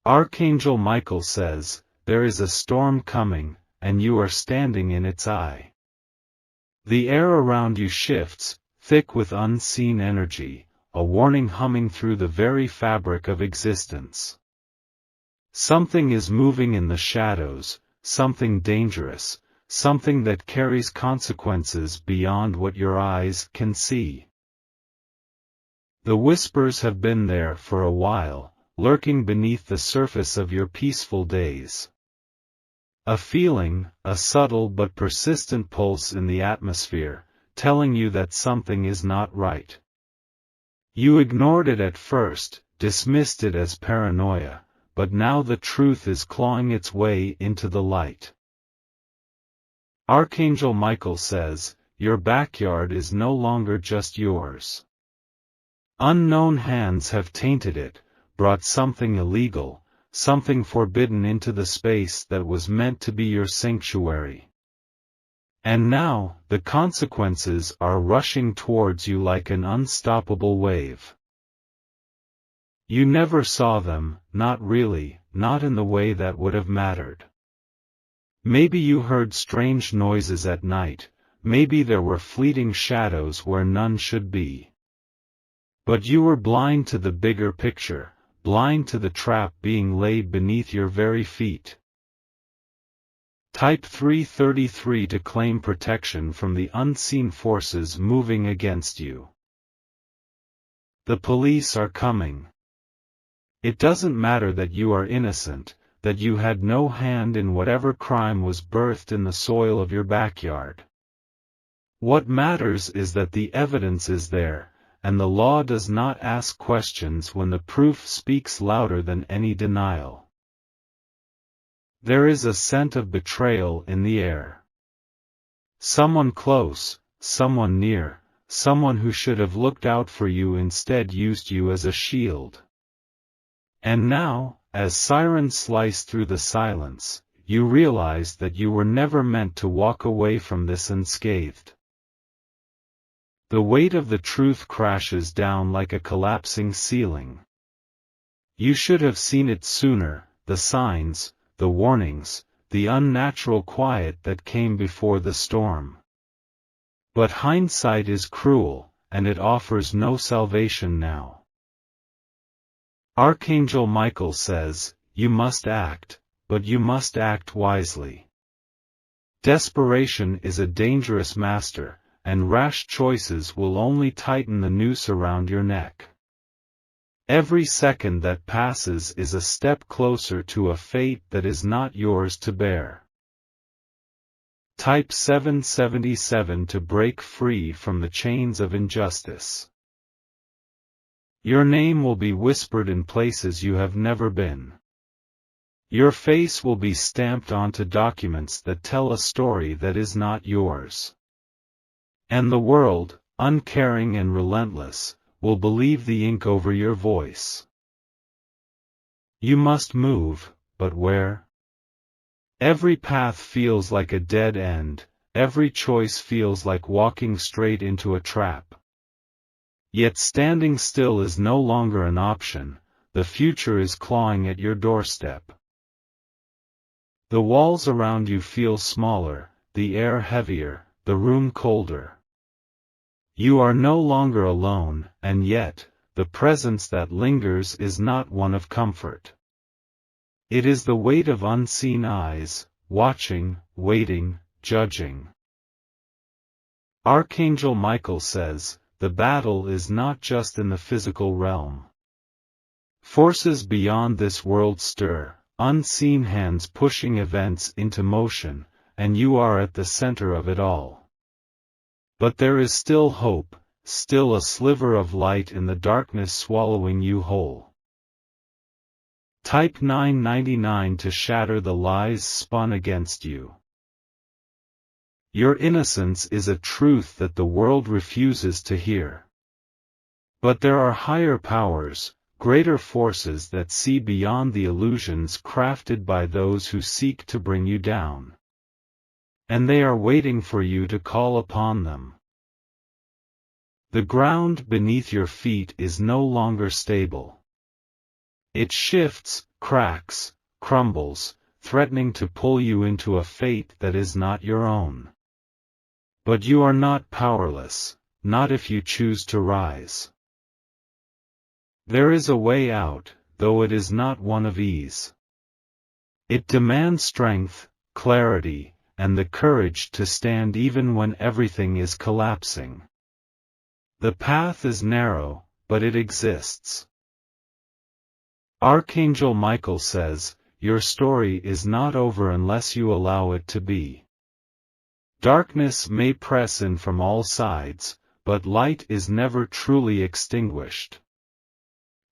Archangel Michael says, there is a storm coming, and you are standing in its eye. The air around you shifts, thick with unseen energy, a warning humming through the very fabric of existence. Something is moving in the shadows, something dangerous, something that carries consequences beyond what your eyes can see. The whispers have been there for a while, lurking beneath the surface of your peaceful days. A feeling, a subtle but persistent pulse in the atmosphere, telling you that something is not right. You ignored it at first, dismissed it as paranoia, but now the truth is clawing its way into the light. Archangel Michael says, your backyard is no longer just yours. Unknown hands have tainted it, brought something illegal, something forbidden into the space that was meant to be your sanctuary. And now, the consequences are rushing towards you like an unstoppable wave. You never saw them, not really, not in the way that would have mattered. Maybe you heard strange noises at night, maybe there were fleeting shadows where none should be. But you were blind to the bigger picture, blind to the trap being laid beneath your very feet. Type 333 to claim protection from the unseen forces moving against you. The police are coming. It doesn't matter that you are innocent, that you had no hand in whatever crime was birthed in the soil of your backyard. What matters is that the evidence is there, and the law does not ask questions when the proof speaks louder than any denial. There is a scent of betrayal in the air. Someone close, someone near, someone who should have looked out for you instead used you as a shield. And now, as sirens slice through the silence, you realize that you were never meant to walk away from this unscathed. The weight of the truth crashes down like a collapsing ceiling. You should have seen it sooner, the signs, the warnings, the unnatural quiet that came before the storm. But hindsight is cruel, and it offers no salvation now. Archangel Michael says, you must act, but you must act wisely. Desperation is a dangerous master, and rash choices will only tighten the noose around your neck. Every second that passes is a step closer to a fate that is not yours to bear. Type 777 to break free from the chains of injustice. Your name will be whispered in places you have never been. Your face will be stamped onto documents that tell a story that is not yours. And the world, uncaring and relentless, will believe the ink over your voice. You must move, but where? Every path feels like a dead end, every choice feels like walking straight into a trap. Yet standing still is no longer an option, the future is clawing at your doorstep. The walls around you feel smaller, the air heavier, the room colder. You are no longer alone, and yet, the presence that lingers is not one of comfort. It is the weight of unseen eyes, watching, waiting, judging. Archangel Michael says, the battle is not just in the physical realm. Forces beyond this world stir, unseen hands pushing events into motion, and you are at the center of it all. But there is still hope, still a sliver of light in the darkness swallowing you whole. Type 999 to shatter the lies spun against you. Your innocence is a truth that the world refuses to hear. But there are higher powers, greater forces that see beyond the illusions crafted by those who seek to bring you down. And they are waiting for you to call upon them. The ground beneath your feet is no longer stable. It shifts, cracks, crumbles, threatening to pull you into a fate that is not your own. But you are not powerless, not if you choose to rise. There is a way out, though it is not one of ease. It demands strength, clarity, and the courage to stand even when everything is collapsing. The path is narrow, but it exists. Archangel Michael says, your story is not over unless you allow it to be. Darkness may press in from all sides, but light is never truly extinguished.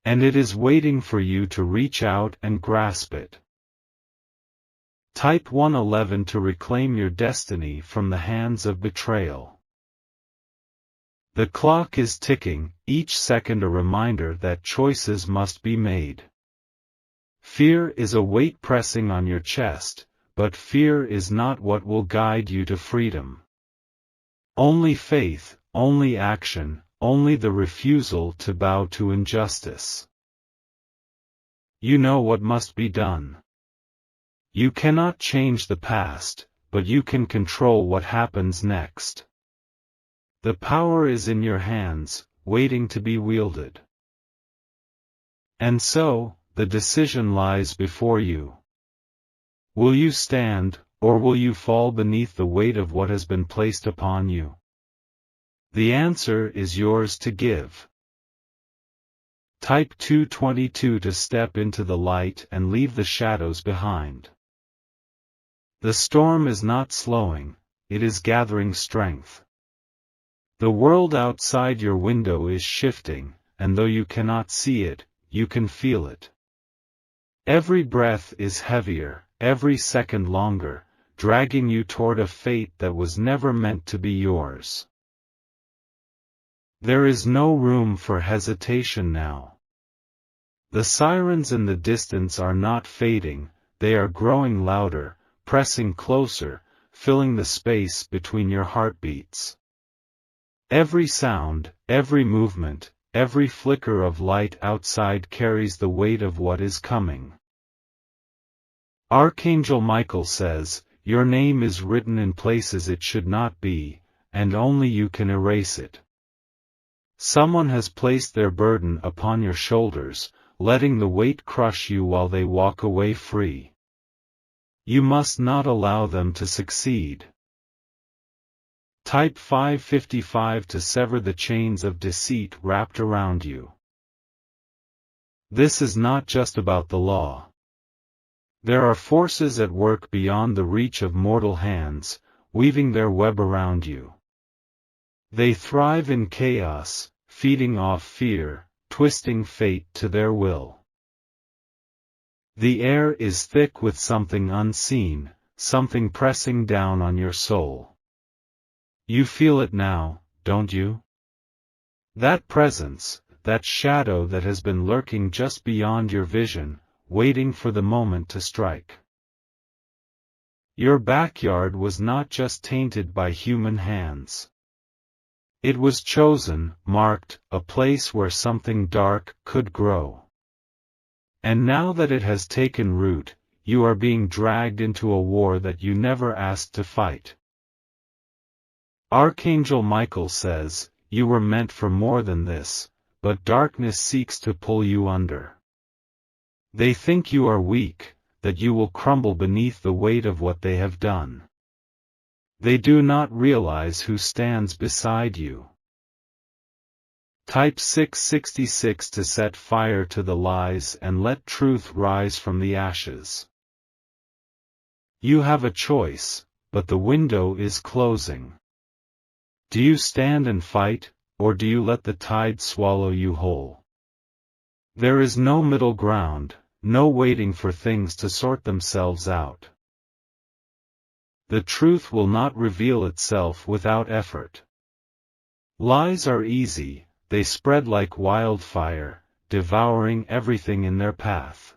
And it is waiting for you to reach out and grasp it. Type 111 to reclaim your destiny from the hands of betrayal. The clock is ticking, each second a reminder that choices must be made. Fear is a weight pressing on your chest, but fear is not what will guide you to freedom. Only faith, only action, only the refusal to bow to injustice. You know what must be done. You cannot change the past, but you can control what happens next. The power is in your hands, waiting to be wielded. And so, the decision lies before you. Will you stand, or will you fall beneath the weight of what has been placed upon you? The answer is yours to give. Type 222 to step into the light and leave the shadows behind. The storm is not slowing, it is gathering strength. The world outside your window is shifting, and though you cannot see it, you can feel it. Every breath is heavier, every second longer, dragging you toward a fate that was never meant to be yours. There is no room for hesitation now. The sirens in the distance are not fading, they are growing louder, pressing closer, filling the space between your heartbeats. Every sound, every movement, every flicker of light outside carries the weight of what is coming. Archangel Michael says, your name is written in places it should not be, and only you can erase it. Someone has placed their burden upon your shoulders, letting the weight crush you while they walk away free. You must not allow them to succeed. Type 555 to sever the chains of deceit wrapped around you. This is not just about the law. There are forces at work beyond the reach of mortal hands, weaving their web around you. They thrive in chaos, feeding off fear, twisting fate to their will. The air is thick with something unseen, something pressing down on your soul. You feel it now, don't you? That presence, that shadow that has been lurking just beyond your vision, waiting for the moment to strike. Your backyard was not just tainted by human hands. It was chosen, marked, a place where something dark could grow. And now that it has taken root, you are being dragged into a war that you never asked to fight. Archangel Michael says, you were meant for more than this, but darkness seeks to pull you under. They think you are weak, that you will crumble beneath the weight of what they have done. They do not realize who stands beside you. Type 666 to set fire to the lies and let truth rise from the ashes. You have a choice, but the window is closing. Do you stand and fight, or do you let the tide swallow you whole? There is no middle ground, no waiting for things to sort themselves out. The truth will not reveal itself without effort. Lies are easy, they spread like wildfire, devouring everything in their path.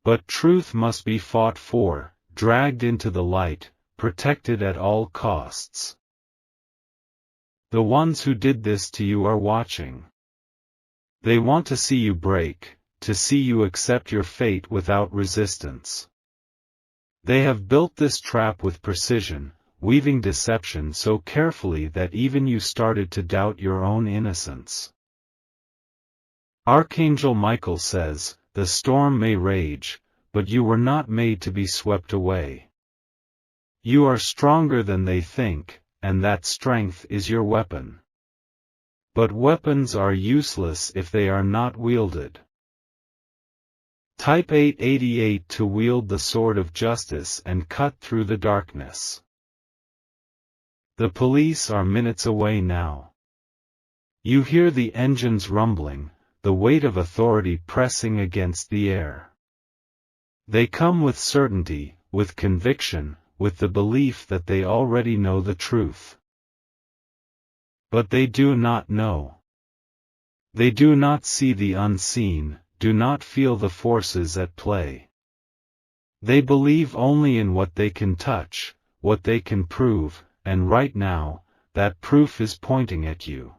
But truth must be fought for, dragged into the light, protected at all costs. The ones who did this to you are watching. They want to see you break, to see you accept your fate without resistance. They have built this trap with precision, weaving deception so carefully that even you started to doubt your own innocence. Archangel Michael says, "The storm may rage, but you were not made to be swept away. You are stronger than they think, and that strength is your weapon. But weapons are useless if they are not wielded." Type 888 to wield the sword of justice and cut through the darkness. The police are minutes away now. You hear the engines rumbling, the weight of authority pressing against the air. They come with certainty, with conviction, with the belief that they already know the truth. But they do not know. They do not see the unseen, do not feel the forces at play. They believe only in what they can touch, what they can prove, and right now, that proof is pointing at you.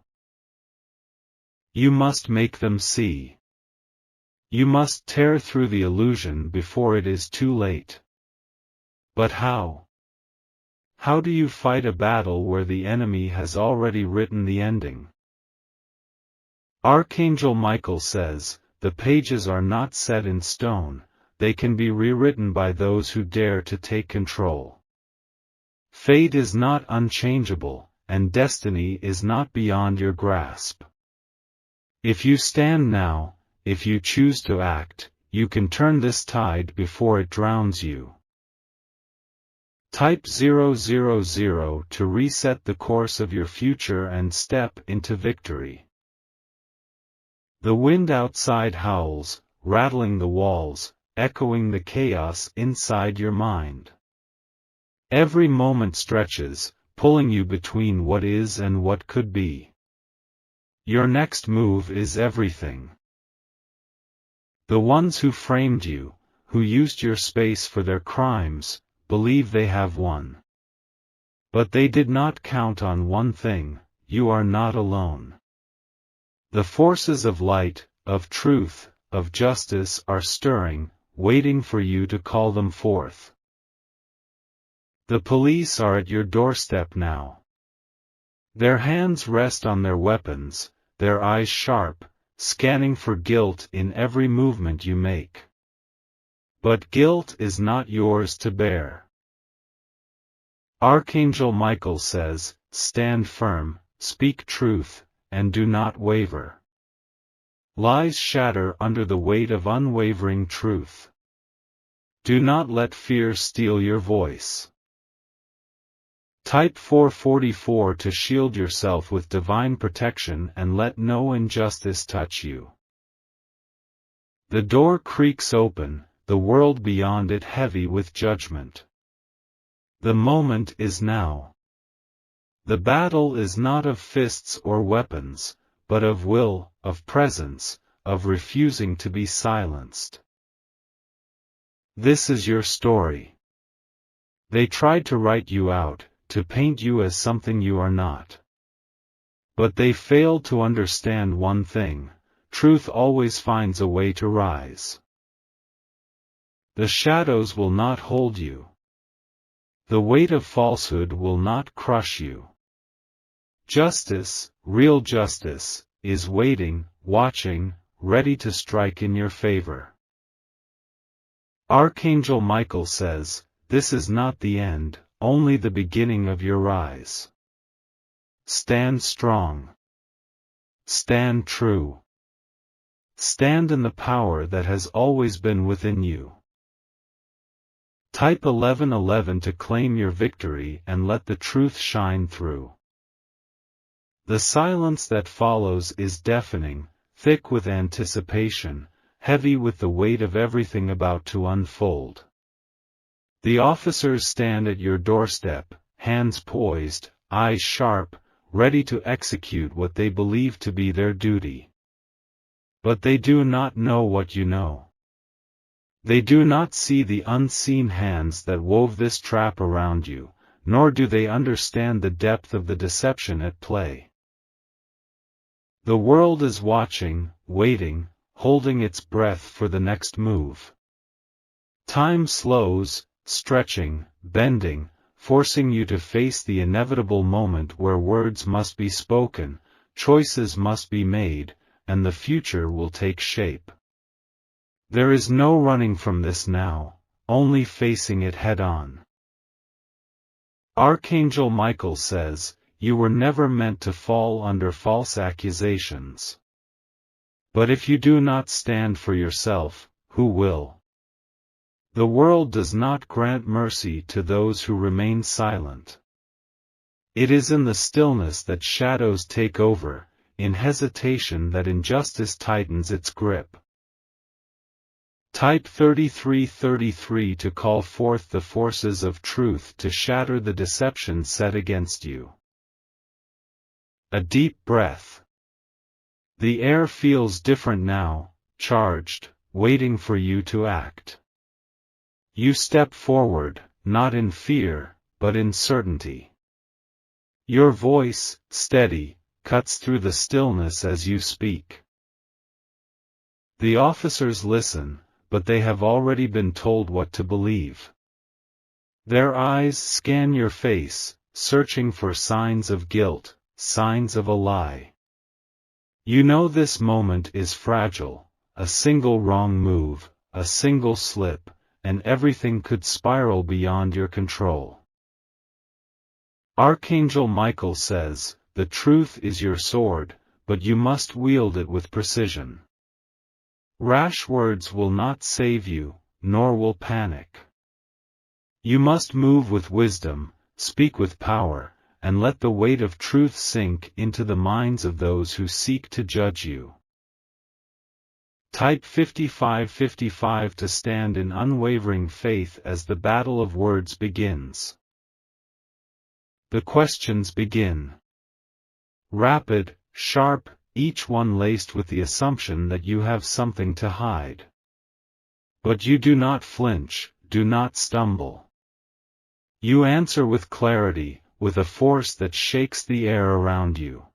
You must make them see. You must tear through the illusion before it is too late. But how? How do you fight a battle where the enemy has already written the ending? Archangel Michael says, "The pages are not set in stone, they can be rewritten by those who dare to take control. Fate is not unchangeable, and destiny is not beyond your grasp. If you stand now, if you choose to act, you can turn this tide before it drowns you." Type 000 to reset the course of your future and step into victory. The wind outside howls, rattling the walls, echoing the chaos inside your mind. Every moment stretches, pulling you between what is and what could be. Your next move is everything. The ones who framed you, who used your space for their crimes, believe they have won. But they did not count on one thing: you are not alone. The forces of light, of truth, of justice are stirring, waiting for you to call them forth. The police are at your doorstep now. Their hands rest on their weapons, their eyes sharp, scanning for guilt in every movement you make. But guilt is not yours to bear. Archangel Michael says, "Stand firm, speak truth, and do not waver. Lies shatter under the weight of unwavering truth. Do not let fear steal your voice." Type 444 to shield yourself with divine protection and let no injustice touch you. The door creaks open, the world beyond it heavy with judgment. The moment is now. The battle is not of fists or weapons, but of will, of presence, of refusing to be silenced. This is your story. They tried to write you out, to paint you as something you are not. But they failed to understand one thing: truth always finds a way to rise. The shadows will not hold you. The weight of falsehood will not crush you. Justice, real justice, is waiting, watching, ready to strike in your favor. Archangel Michael says, "This is not the end, only the beginning of your rise." Stand strong. Stand true. Stand in the power that has always been within you. Type 1111 to claim your victory and let the truth shine through. The silence that follows is deafening, thick with anticipation, heavy with the weight of everything about to unfold. The officers stand at your doorstep, hands poised, eyes sharp, ready to execute what they believe to be their duty. But they do not know what you know. They do not see the unseen hands that wove this trap around you, nor do they understand the depth of the deception at play. The world is watching, waiting, holding its breath for the next move. Time slows, stretching, bending, forcing you to face the inevitable moment where words must be spoken, choices must be made, and the future will take shape. There is no running from this now, only facing it head-on. Archangel Michael says, "You were never meant to fall under false accusations. But if you do not stand for yourself, who will? The world does not grant mercy to those who remain silent. It is in the stillness that shadows take over, in hesitation that injustice tightens its grip." Type 3333 to call forth the forces of truth to shatter the deception set against you. A deep breath. The air feels different now, charged, waiting for you to act. You step forward, not in fear, but in certainty. Your voice, steady, cuts through the stillness as you speak. The officers listen, but they have already been told what to believe. Their eyes scan your face, searching for signs of guilt, signs of a lie. You know this moment is fragile, a single wrong move, a single slip, and everything could spiral beyond your control. Archangel Michael says, "The truth is your sword, but you must wield it with precision. Rash words will not save you, nor will panic. You must move with wisdom, speak with power, and let the weight of truth sink into the minds of those who seek to judge you." Type 5555 to stand in unwavering faith as the battle of words begins. The questions begin. Rapid, sharp, each one laced with the assumption that you have something to hide. But you do not flinch, do not stumble. You answer with clarity, with a force that shakes the air around you.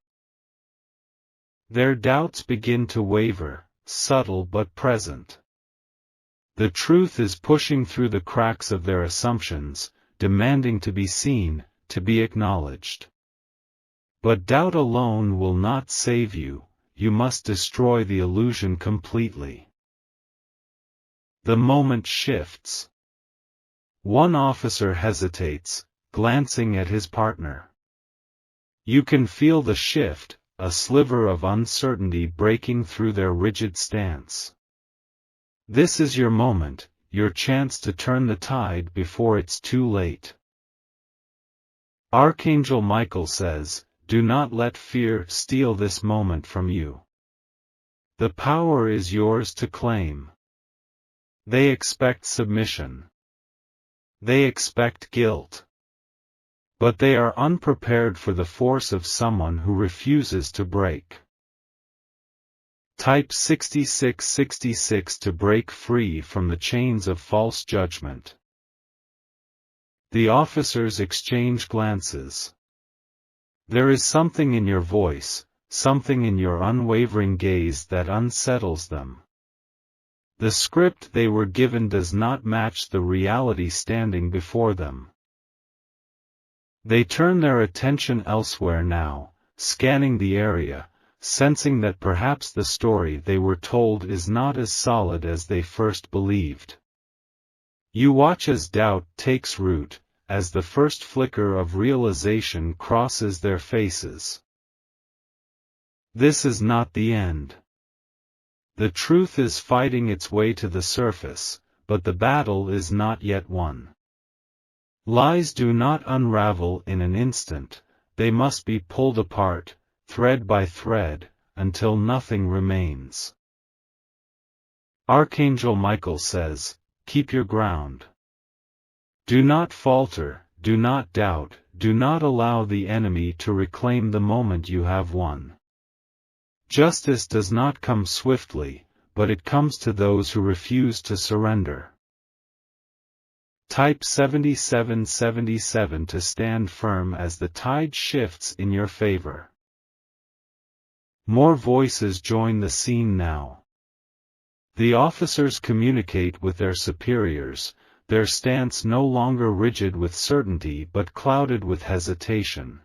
Their doubts begin to waver, subtle but present. The truth is pushing through the cracks of their assumptions, demanding to be seen, to be acknowledged. But doubt alone will not save you, you must destroy the illusion completely. The moment shifts. One officer hesitates, glancing at his partner. You can feel the shift, a sliver of uncertainty breaking through their rigid stance. This is your moment, your chance to turn the tide before it's too late. Archangel Michael says, "Do not let fear steal this moment from you. The power is yours to claim." They expect submission. They expect guilt. But they are unprepared for the force of someone who refuses to break. Type 6666 to break free from the chains of false judgment. The officers exchange glances. There is something in your voice, something in your unwavering gaze that unsettles them. The script they were given does not match the reality standing before them. They turn their attention elsewhere now, scanning the area, sensing that perhaps the story they were told is not as solid as they first believed. You watch as doubt takes root, as the first flicker of realization crosses their faces. This is not the end. The truth is fighting its way to the surface, but the battle is not yet won. Lies do not unravel in an instant, they must be pulled apart, thread by thread, until nothing remains. Archangel Michael says, "Keep your ground. Do not falter, do not doubt, do not allow the enemy to reclaim the moment you have won. Justice does not come swiftly, but it comes to those who refuse to surrender." Type 7777 to stand firm as the tide shifts in your favor. More voices join the scene now. The officers communicate with their superiors, their stance no longer rigid with certainty but clouded with hesitation.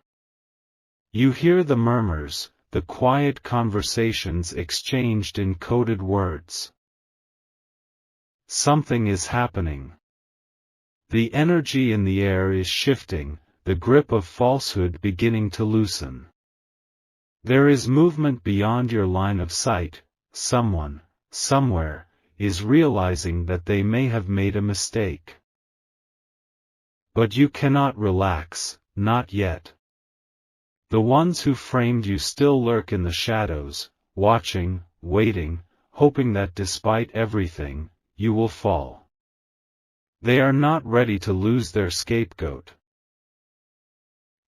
You hear the murmurs, the quiet conversations exchanged in coded words. Something is happening. The energy in the air is shifting, the grip of falsehood beginning to loosen. There is movement beyond your line of sight. Someone, somewhere, is realizing that they may have made a mistake. But you cannot relax, not yet. The ones who framed you still lurk in the shadows, watching, waiting, hoping that despite everything, you will fall. They are not ready to lose their scapegoat.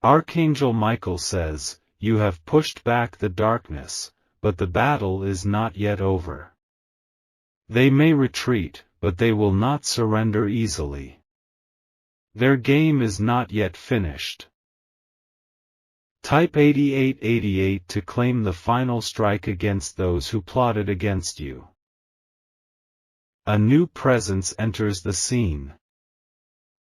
Archangel Michael says, "You have pushed back the darkness, but the battle is not yet over." They may retreat, but they will not surrender easily. Their game is not yet finished. Type 8888 to claim the final strike against those who plotted against you. A new presence enters the scene.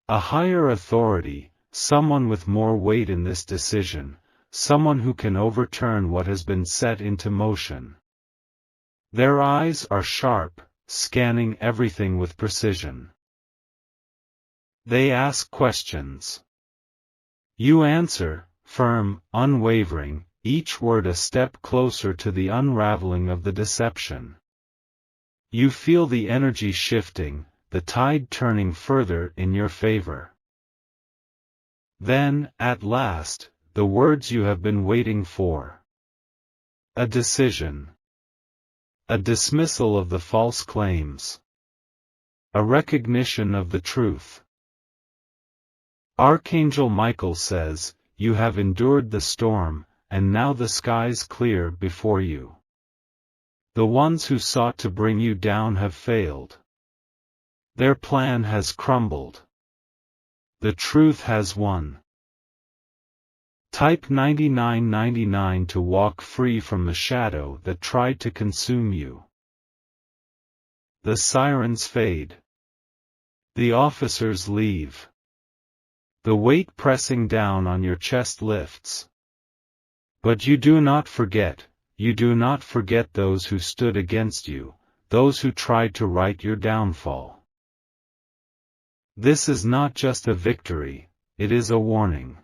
A higher authority, someone with more weight in this decision, someone who can overturn what has been set into motion. Their eyes are sharp, scanning everything with precision. They ask questions. You answer, firm, unwavering, each word a step closer to the unraveling of the deception. You feel the energy shifting, the tide turning further in your favor. Then, at last, the words you have been waiting for. A decision. A dismissal of the false claims. A recognition of the truth. Archangel Michael says, "You have endured the storm, and now the skies clear before you." The ones who sought to bring you down have failed. Their plan has crumbled. The truth has won. Type 9999 to walk free from the shadow that tried to consume you. The sirens fade. The officers leave. The weight pressing down on your chest lifts. But you do not forget. You do not forget those who stood against you, those who tried to write your downfall. This is not just a victory, it is a warning.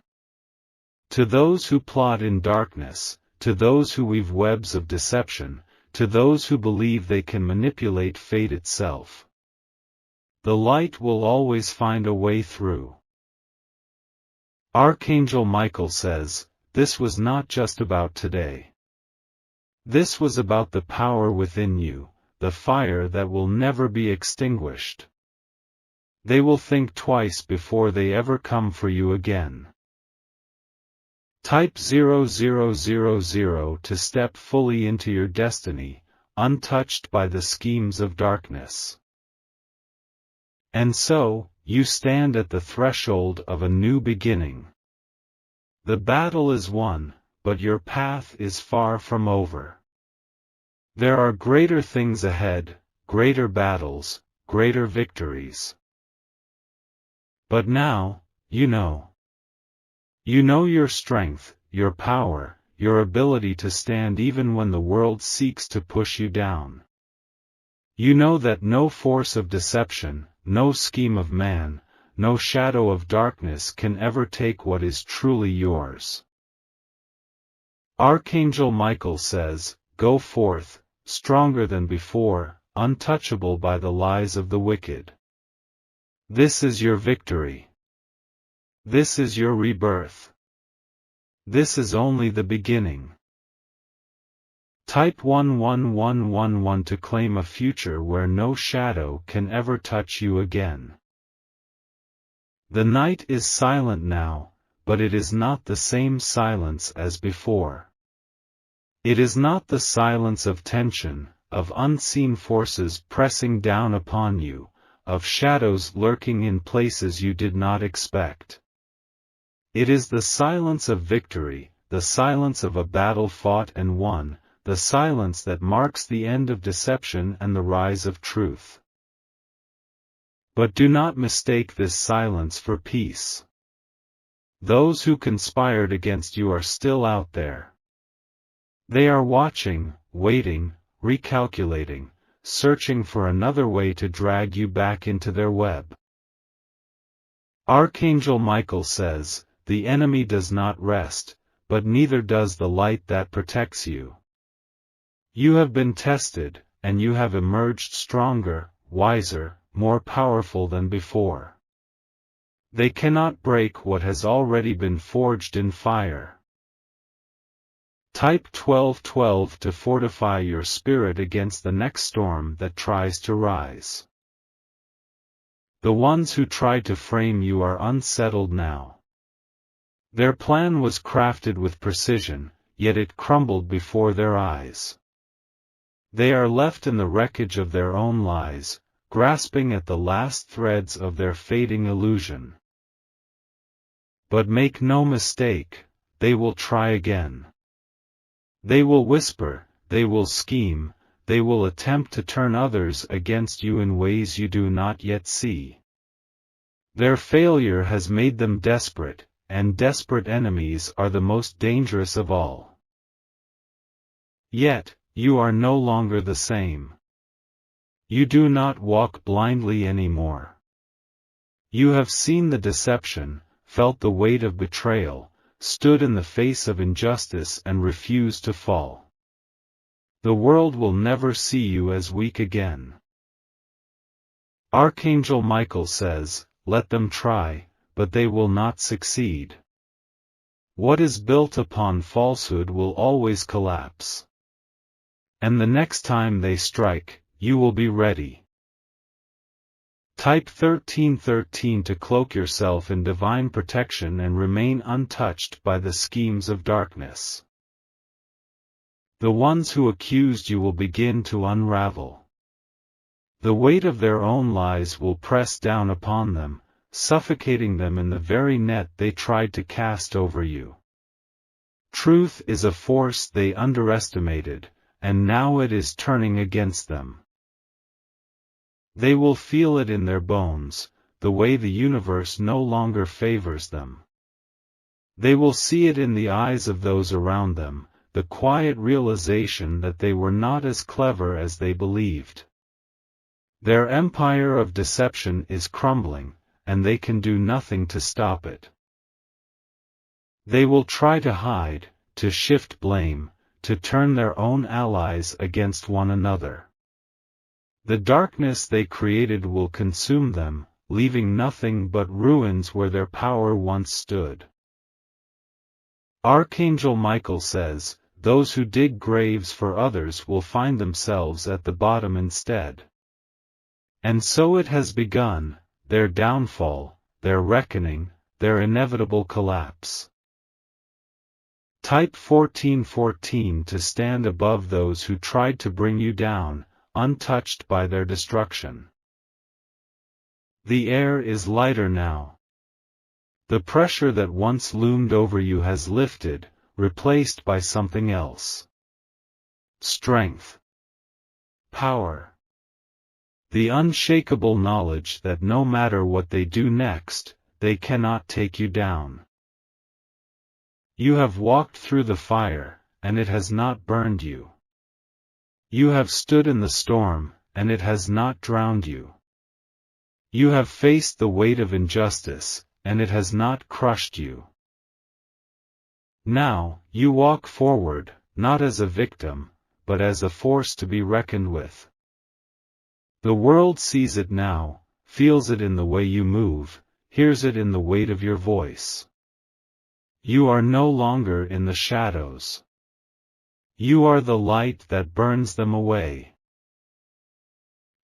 To those who plot in darkness, to those who weave webs of deception, to those who believe they can manipulate fate itself. The light will always find a way through. Archangel Michael says, "This was not just about today. This was about the power within you, the fire that will never be extinguished. They will think twice before they ever come for you again." Type 0000 to step fully into your destiny, untouched by the schemes of darkness. And so, you stand at the threshold of a new beginning. The battle is won, but your path is far from over. There are greater things ahead, greater battles, greater victories. But now, you know. You know your strength, your power, your ability to stand even when the world seeks to push you down. You know that no force of deception, no scheme of man, no shadow of darkness can ever take what is truly yours. Archangel Michael says, "Go forth, stronger than before, untouchable by the lies of the wicked." This is your victory. This is your rebirth. This is only the beginning. Type 11111 to claim a future where no shadow can ever touch you again. The night is silent now, but it is not the same silence as before. It is not the silence of tension, of unseen forces pressing down upon you, of shadows lurking in places you did not expect. It is the silence of victory, the silence of a battle fought and won, the silence that marks the end of deception and the rise of truth. But do not mistake this silence for peace. Those who conspired against you are still out there. They are watching, waiting, recalculating, searching for another way to drag you back into their web. Archangel Michael says, "The enemy does not rest, but neither does the light that protects you." You have been tested, and you have emerged stronger, wiser, more powerful than before. They cannot break what has already been forged in fire. Type 1212 to fortify your spirit against the next storm that tries to rise. The ones who tried to frame you are unsettled now. Their plan was crafted with precision, yet it crumbled before their eyes. They are left in the wreckage of their own lies, grasping at the last threads of their fading illusion. But make no mistake, they will try again. They will whisper, they will scheme, they will attempt to turn others against you in ways you do not yet see. Their failure has made them desperate, and desperate enemies are the most dangerous of all. Yet, you are no longer the same. You do not walk blindly anymore. You have seen the deception, felt the weight of betrayal, stood in the face of injustice and refused to fall. The world will never see you as weak again. Archangel Michael says, "Let them try, but they will not succeed." What is built upon falsehood will always collapse. And the next time they strike, you will be ready. Type 1313 to cloak yourself in divine protection and remain untouched by the schemes of darkness. The ones who accused you will begin to unravel. The weight of their own lies will press down upon them, suffocating them in the very net they tried to cast over you. Truth is a force they underestimated, and now it is turning against them. They will feel it in their bones, the way the universe no longer favors them. They will see it in the eyes of those around them, the quiet realization that they were not as clever as they believed. Their empire of deception is crumbling, and they can do nothing to stop it. They will try to hide, to shift blame, to turn their own allies against one another. The darkness they created will consume them, leaving nothing but ruins where their power once stood. Archangel Michael says, "Those who dig graves for others will find themselves at the bottom instead." And so it has begun, their downfall, their reckoning, their inevitable collapse. Type 1414 to stand above those who tried to bring you down, untouched by their destruction. The air is lighter now. The pressure that once loomed over you has lifted, replaced by something else. Strength. Power. The unshakable knowledge that no matter what they do next, they cannot take you down. You have walked through the fire, and it has not burned you. You have stood in the storm, and it has not drowned you. You have faced the weight of injustice, and it has not crushed you. Now, you walk forward, not as a victim, but as a force to be reckoned with. The world sees it now, feels it in the way you move, hears it in the weight of your voice. You are no longer in the shadows. You are the light that burns them away.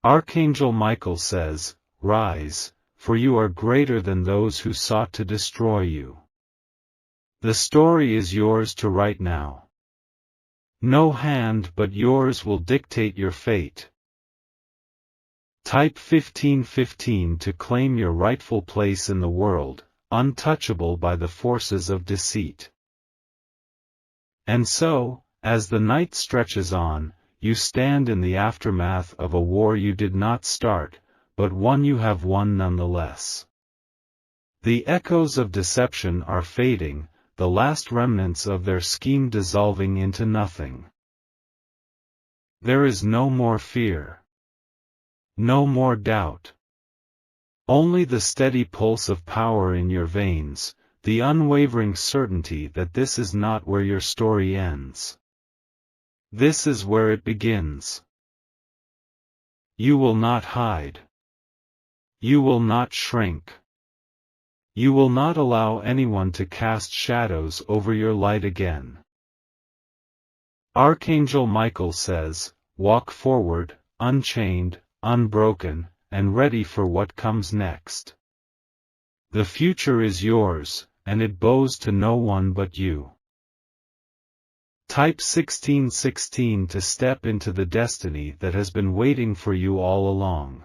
Archangel Michael says, "Rise, for you are greater than those who sought to destroy you." The story is yours to write now. No hand but yours will dictate your fate. Type 1515 to claim your rightful place in the world, untouchable by the forces of deceit. And so, As the night stretches on, you stand in the aftermath of a war you did not start, but one you have won nonetheless. The echoes of deception are fading, the last remnants of their scheme dissolving into nothing. There is no more fear. No more doubt. Only the steady pulse of power in your veins, the unwavering certainty that this is not where your story ends. This is where it begins. You will not hide. You will not shrink. You will not allow anyone to cast shadows over your light again. Archangel Michael says, walk forward, unchained, unbroken, and ready for what comes next. The future is yours, and it bows to no one but you. Type 1616 to step into the destiny that has been waiting for you all along.